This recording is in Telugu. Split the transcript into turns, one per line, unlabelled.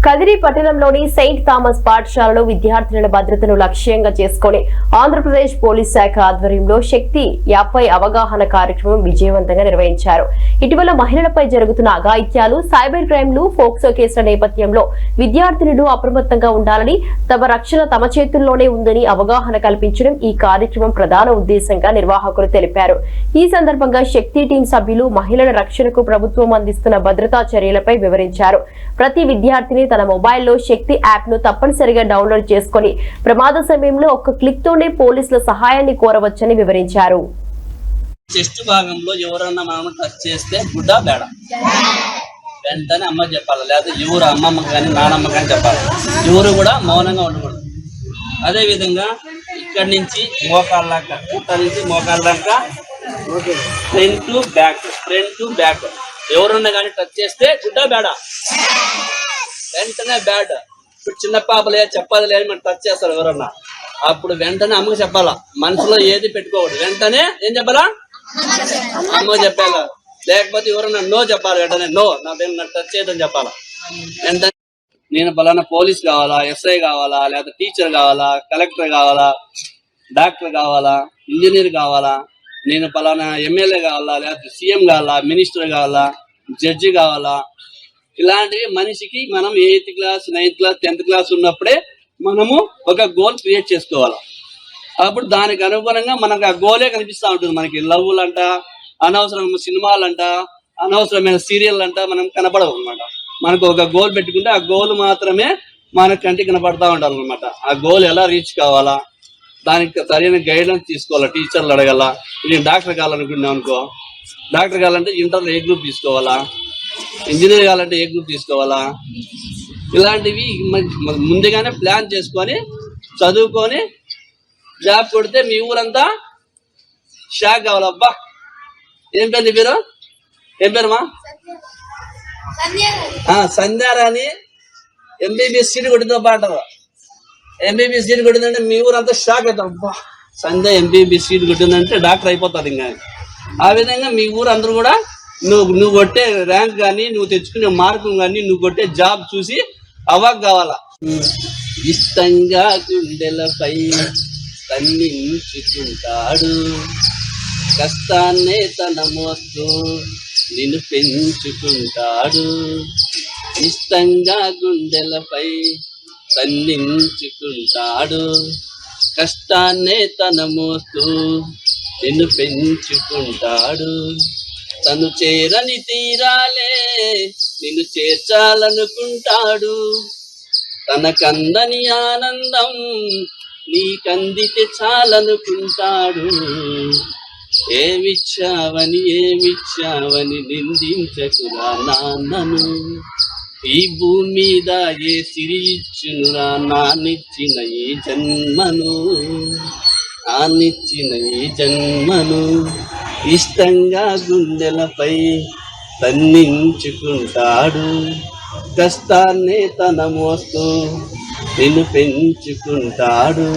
కదిరి పట్టణంలోని సెయింట్ థామస్ పాఠశాలలో విద్యార్థుల భద్రతను లక్ష్యంగా చేసుకుని ఆంధ్రప్రదేశ్ పోలీస్ శాఖ ఆధ్వర్యంలో శక్తి యాపై అవగాహన కార్యక్రమం విజయవంతంగా నిర్వహించారు. ఇటీవల మహిళలపై జరుగుతున్న అఘాయిత్యాలు, సైబర్ క్రైమ్లు, ఫోక్సో కేసుల నేపథ్యంలో విద్యార్థినులు అప్రమత్తంగా ఉండాలని, తమ రక్షణ తమ చేతుల్లోనే ఉందని అవగాహన కల్పించడం ఈ కార్యక్రమం ప్రధాన ఉద్దేశంగా నిర్వాహకులు తెలిపారు. ఈ సందర్భంగా శక్తి టీం సభ్యులు మహిళల రక్షణకు ప్రభుత్వం అందిస్తున్న భద్రతా చర్యలపై వివరించారు. ప్రతి విద్యార్థిని తన మొబైల్లో శక్తి యాప్ ను తప్పనిసరిగా డౌన్లోడ్ చేసుకుని ప్రమాద సమయంలో ఒక్క క్లిక్ తోనే పోలీసుల సహాయాన్ని కోరవచ్చని వివరించారు.
చెస్ట్ భాగంలో ఎవరన్నా మనం టచ్ చేస్తే గుడ్డా బేడ వెంటనే అమ్మ చెప్పాలి, లేదా ఎవరు అమ్మమ్మ కానీ నానమ్మ కానీ చెప్పాలి. ఎవరు కూడా మౌనంగా ఉండకూడదు. అదేవిధంగా ఇక్కడి నుంచి మోకాళ్ళ దాకా, ఇక్కడి నుంచి మోకాళ్ళ దాకా ఫ్రంట్ టు బ్యాక్ ఎవరన్నా కానీ టచ్ చేస్తే గుడ్డా బేడ వెంటనే బ్యాడ్. ఇప్పుడు చిన్న పాపలే చెప్పాలి లేని మనం టచ్ చేస్తారు ఎవరన్నా, అప్పుడు వెంటనే అమ్మకు చెప్పాలా. మనసులో ఏది పెట్టుకోకూడదు, వెంటనే ఏం చెప్పాలా, అమ్మ చెప్పాలా. లేకపోతే ఎవరన్నా నో చెప్పాలి, వెంటనే నో, నా టచ్ చేయదని చెప్పాలా. వెంటనే నేను పలానా పోలీస్ కావాలా, ఎస్ఐ కావాలా, లేదా టీచర్ కావాలా, కలెక్టర్ కావాలా, డాక్టర్ కావాలా, ఇంజనీర్ కావాలా, నేను పలానా ఎమ్మెల్యే కావాలా, లేకపోతే సీఎం కావాలా, మినిస్టర్ కావాలా, జడ్జి కావాలా. ఇలాంటివి మనిషికి మనం 8th class, 9th class, 10th class ఉన్నప్పుడే మనము ఒక గోల్ క్రియేట్ చేసుకోవాలి. అప్పుడు దానికి అనుగుణంగా మనకు ఆ గోలే కనిపిస్తూ ఉంటుంది. మనకి లవ్లు అంట, అనవసరమైన సినిమాలు అంట, అనవసరమైన సీరియల్ అంట మనం కనపడవు అనమాట. మనకు ఒక గోల్ పెట్టుకుంటే ఆ గోల్ మాత్రమే మన కంటికి కనపడతా ఉంటారు అనమాట. ఆ గోల్ ఎలా రీచ్ కావాలా, దానికి సరైన గైడెన్స్ తీసుకోవాలా, టీచర్లు అడగాల. నేను డాక్టర్ కావాలనుకున్నాను అనుకో, డాక్టర్ కావాలంటే ఇంటర్లో ఏ గ్రూప్ తీసుకోవాలా, ఇంజనీర్ కావాలంటే ఏ గ్రూప్ తీసుకోవాలా. ఇలాంటివి ముందుగానే ప్లాన్ చేసుకొని చదువుకొని జాబ్ కొడితే మీ ఊరంతా షాక్ కావాలబ్బా. ఏం పేరు నీ పేరు? ఏం పేరుమా? సంధ్యారాని ఎంబీబీఎస్ సీట్ కొట్టిందో బాటారు. ఎంబీబీఎస్ సీట్ కొట్టిందంటే మీ ఊరంతా షాక్ అవుతారు. అబ్బా సంధ్య ఎంబీబీఎస్ సీట్ కొట్టిందంటే డాక్టర్ అయిపోతుంది. ఇంకా ఆ విధంగా మీ ఊరు అందరూ కూడా నువ్వు కొట్టే ర్యాంక్ కానీ, నువ్వు తెచ్చుకునే మార్కులు కానీ, నువ్వు కొట్టే జాబ్ చూసి అవాక్ కావాలా. ఇష్టంగా గుండెలపై కన్నించుకుంటాడు, కష్టాన్నే తన మోస్తూ నిన్ను పెంచుకుంటాడు. ఇష్టంగా గుండెలపై కన్నించుకుంటాడు, కష్టాన్నే తన మోస్తూ నిన్ను పెంచుకుంటాడు. తను చేరని తీరాలే నిన్ను చేర్చాలనుకుంటాడు, తనకందని ఆనందం నీకందితే చాలనుకుంటాడు. ఏమిచ్చావని నిందించకురా నాన్నను, ఈ భూమి మీద ఏ సిరి ఇచ్చునురా నానిచ్చిన ఈ జన్మను, నానిచ్చిన ఈ జన్మను. ఇష్టంగా గుండెలపై తన్నించుకుంటాడు, కష్టాన్నే తన మోస్తూ నిన్ను పెంచుకుంటాడు.